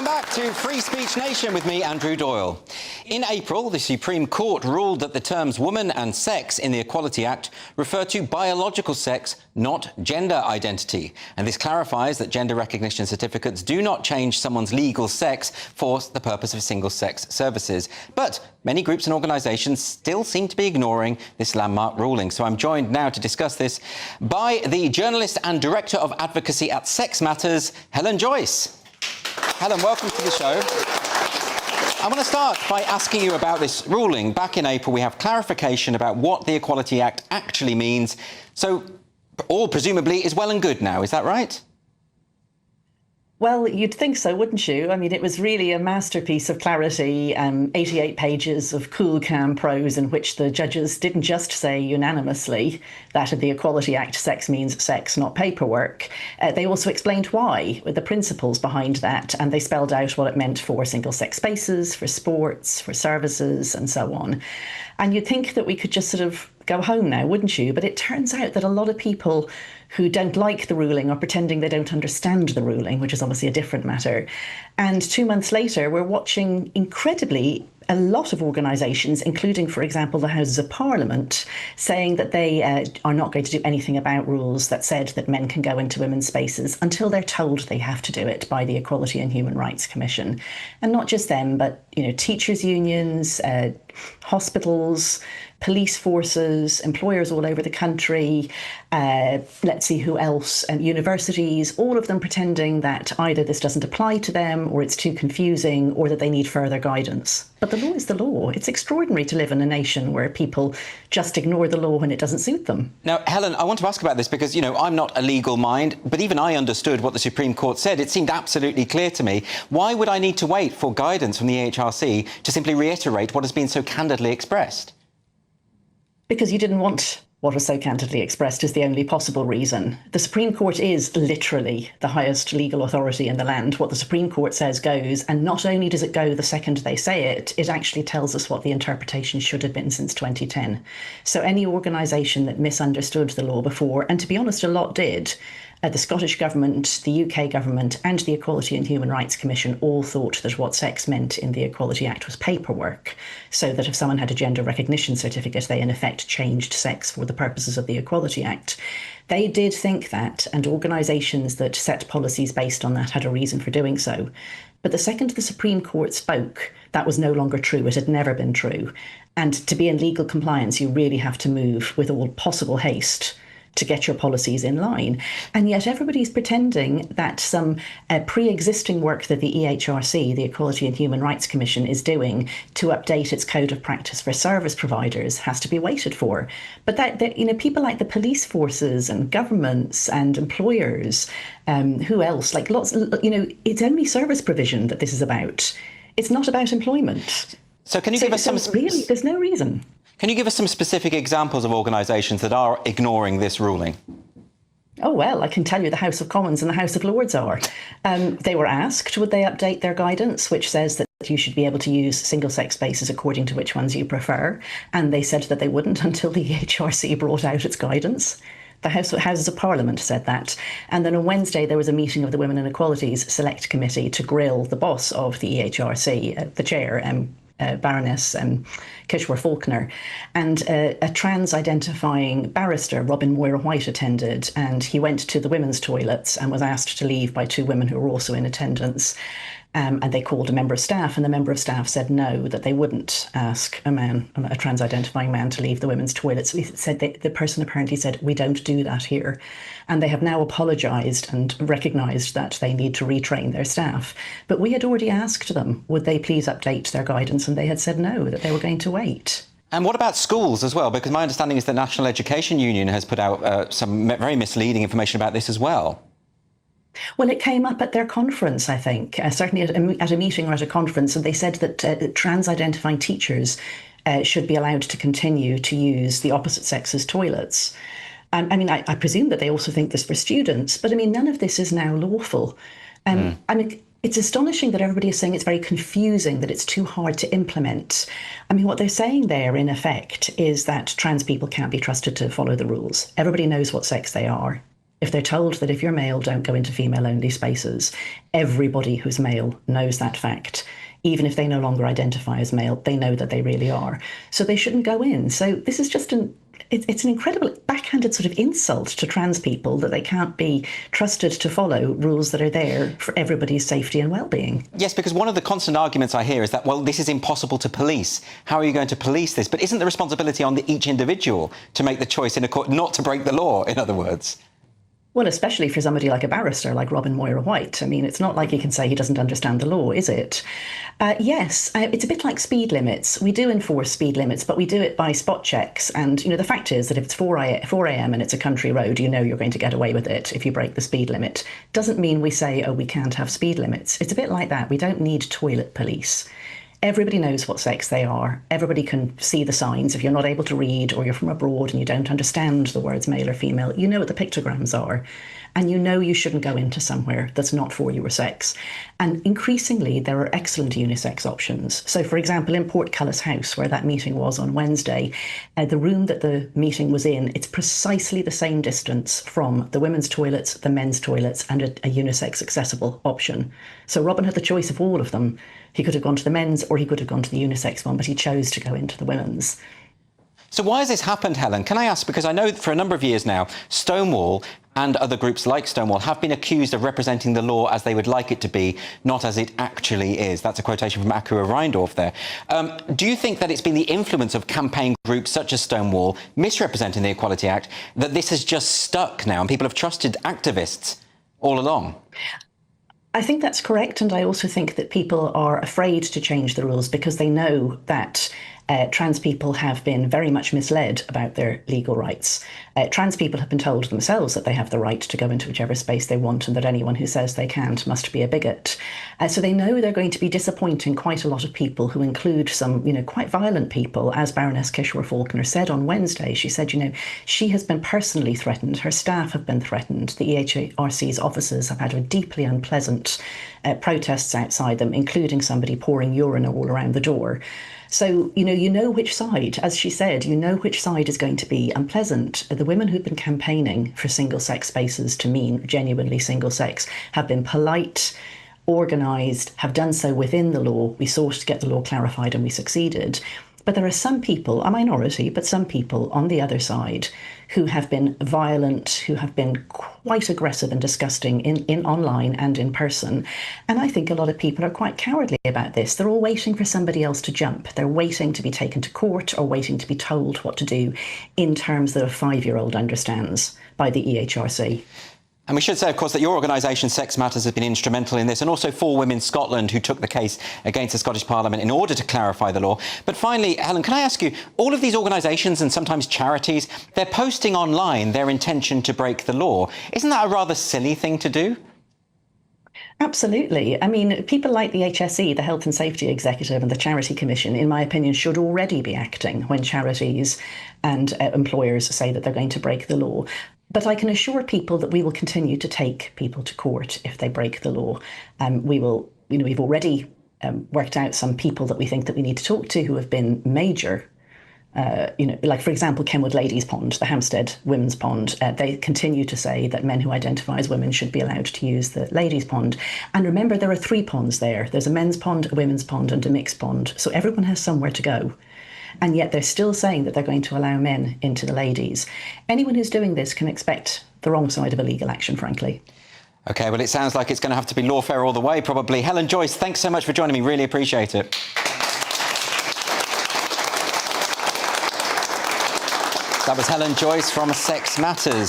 back to Free Speech Nation with me, Andrew Doyle. In April, the Supreme Court ruled that the terms woman and sex in the Equality Act refer to biological sex, not gender identity. And this clarifies that gender recognition certificates do not change someone's legal sex for the purpose of single-sex services. But many groups and organisations still seem to be ignoring this landmark ruling. So I'm joined now to discuss this by the journalist and Director of Advocacy at Sex Matters, Helen Joyce. Helen, welcome to the show. I want to start by asking you about this ruling. Back in April, we have clarification about what the Equality Act actually means. So, all presumably is well and good now, is that right? Well, you'd think so, wouldn't you? I mean, it was really a masterpiece of clarity, 88 pages of cool, calm prose in which the judges didn't just say unanimously that in the Equality Act, sex means sex, not paperwork. They also explained why, with the principles behind that, and they spelled out what it meant for single-sex spaces, for sports, for services, and so on. And you'd think that we could just sort of go home now, wouldn't you? But it turns out that a lot of people who don't like the ruling are pretending they don't understand the ruling, which is obviously a different matter. And 2 months later, we're watching, incredibly, a lot of organisations, including, for example, the Houses of Parliament, saying that they are not going to do anything about rules that said that men can go into women's spaces until they're told they have to do it by the Equality and Human Rights Commission. And not just them, but, you know, teachers' unions, hospitals, police forces, employers all over the country, let's see who else, and universities, all of them pretending that either this doesn't apply to them or it's too confusing or that they need further guidance. But the law is the law. It's extraordinary to live in a nation where people just ignore the law when it doesn't suit them. Now, Helen, I want to ask about this because, you know, I'm not a legal mind, but even I understood what the Supreme Court said. It seemed absolutely clear to me. Why would I need to wait for guidance from the EHRC to simply reiterate what has been so candidly expressed? Because you didn't want what was so candidly expressed is the only possible reason. The Supreme Court is literally the highest legal authority in the land. What the Supreme Court says goes, and not only does it go the second they say it, it actually tells us what the interpretation should have been since 2010. So any organisation that misunderstood the law before, and to be honest, a lot did, the Scottish Government, the UK Government and the Equality and Human Rights Commission all thought that what sex meant in the Equality Act was paperwork, so that if someone had a gender recognition certificate, they in effect changed sex for the purposes of the Equality Act. They did think that, and organisations that set policies based on that had a reason for doing so. But the second the Supreme Court spoke, that was no longer true. It had never been true. And to be in legal compliance, you really have to move with all possible haste to get your policies in line. And yet everybody's pretending that some pre-existing work that the EHRC, the Equality and Human Rights Commission, is doing to update its code of practice for service providers has to be waited for. But that you know, people like the police forces and governments and employers, who else, like lots, you know, it's only service provision that this is about. It's not about employment. So can you give us some... Really, there's no reason. Can you give us some specific examples of organisations that are ignoring this ruling? Oh, well, I can tell you the House of Commons and the House of Lords are. They were asked, would they update their guidance, which says that you should be able to use single-sex spaces according to which ones you prefer. And they said that they wouldn't until the EHRC brought out its guidance. The Houses of Parliament said that. And then on Wednesday, there was a meeting of the Women and Equalities Select Committee to grill the boss of the EHRC, the chair, Baroness Kishore Faulkner, and a trans-identifying barrister, Robin Moira-White, attended, and he went to the women's toilets and was asked to leave by two women who were also in attendance. And they called a member of staff, and the member of staff said no, that they wouldn't ask a trans-identifying man to leave the women's toilets. He said the person apparently said, we don't do that here. And they have now apologised and recognised that they need to retrain their staff. But we had already asked them, would they please update their guidance? And they had said no, that they were going to wait. And what about schools as well? Because my understanding is the National Education Union has put out some very misleading information about this as well. Well, it came up at their conference, I think, certainly at a meeting or at a conference, and they said that trans-identifying teachers should be allowed to continue to use the opposite sex's toilets. I mean, I presume that they also think this for students, but I mean, none of this is now lawful. I mean, it's astonishing that everybody is saying it's very confusing, that it's too hard to implement. I mean, what they're saying there, in effect, is that trans people can't be trusted to follow the rules. Everybody knows what sex they are. If they're told that if you're male, don't go into female-only spaces, everybody who's male knows that fact. Even if they no longer identify as male, they know that they really are. So they shouldn't go in. So this is just it's an incredible backhanded sort of insult to trans people that they can't be trusted to follow rules that are there for everybody's safety and well-being. Yes, because one of the constant arguments I hear is that, well, this is impossible to police. How are you going to police this? But isn't the responsibility on each individual to make the choice in a court not to break the law, in other words? Well, especially for somebody like a barrister like Robin Moira-White. I mean, it's not like you can say he doesn't understand the law, is it? Yes, it's a bit like speed limits. We do enforce speed limits, but we do it by spot checks. And, the fact is that if it's 4 a.m. and it's a country road, you know you're going to get away with it if you break the speed limit. Doesn't mean we say, oh, we can't have speed limits. It's a bit like that. We don't need toilet police. Everybody knows what sex they are. Everybody can see the signs. If you're not able to read or you're from abroad and you don't understand the words male or female, you know what the pictograms are. And you know you shouldn't go into somewhere that's not for your sex. And increasingly, there are excellent unisex options. So, for example, in Portcullis House, where that meeting was on Wednesday, the room that the meeting was in, it's precisely the same distance from the women's toilets, the men's toilets, and a unisex accessible option. So Robin had the choice of all of them. He could have gone to the men's or he could have gone to the unisex one, but he chose to go into the women's. So why has this happened, Helen? Can I ask? Because I know that for a number of years now, Stonewall and other groups like Stonewall have been accused of representing the law as they would like it to be, not as it actually is. That's a quotation from Akua Reindorf there. Do you think that it's been the influence of campaign groups such as Stonewall misrepresenting the Equality Act that this has just stuck now and people have trusted activists all along? I think that's correct. And I also think that people are afraid to change the rules because they know that trans people have been very much misled about their legal rights. Trans people have been told themselves that they have the right to go into whichever space they want and that anyone who says they can't must be a bigot. So they know they're going to be disappointing quite a lot of people who include some, quite violent people. As Baroness Kishore-Falconer said on Wednesday, she said, she has been personally threatened. Her staff have been threatened. The EHRC's offices have had a deeply unpleasant protests outside them, including somebody pouring urine all around the door. So, you know which side, as she said, you know which side is going to be unpleasant. The women who've been campaigning for single-sex spaces to mean genuinely single-sex have been polite, organised, have done so within the law. We sought to get the law clarified and we succeeded. But there are some people, a minority, but some people on the other side who have been violent, who have been quite aggressive and disgusting in online and in person. And I think a lot of people are quite cowardly about this. They're all waiting for somebody else to jump. They're waiting to be taken to court or waiting to be told what to do in terms that a 5-year-old understands by the EHRC. And we should say, of course, that your organisation, Sex Matters, has been instrumental in this, and also For Women Scotland, who took the case against the Scottish Parliament in order to clarify the law. But finally, Helen, can I ask you, all of these organisations and sometimes charities, they're posting online their intention to break the law. Isn't that a rather silly thing to do? Absolutely. I mean, people like the HSE, the Health and Safety Executive, and the Charity Commission, in my opinion, should already be acting when charities and employers say that they're going to break the law. But I can assure people that we will continue to take people to court if they break the law. We will, we've already worked out some people that we think that we need to talk to who have been major. Like, for example, Kenwood Ladies Pond, the Hampstead Women's Pond, they continue to say that men who identify as women should be allowed to use the ladies' pond. And remember, there are 3 ponds there. There's a men's pond, a women's pond, and a mixed pond. So everyone has somewhere to go. And yet they're still saying that they're going to allow men into the ladies. Anyone who's doing this can expect the wrong side of a legal action, frankly. OK, well, it sounds like it's going to have to be lawfare all the way, probably. Helen Joyce, thanks so much for joining me. Really appreciate it. That was Helen Joyce from Sex Matters.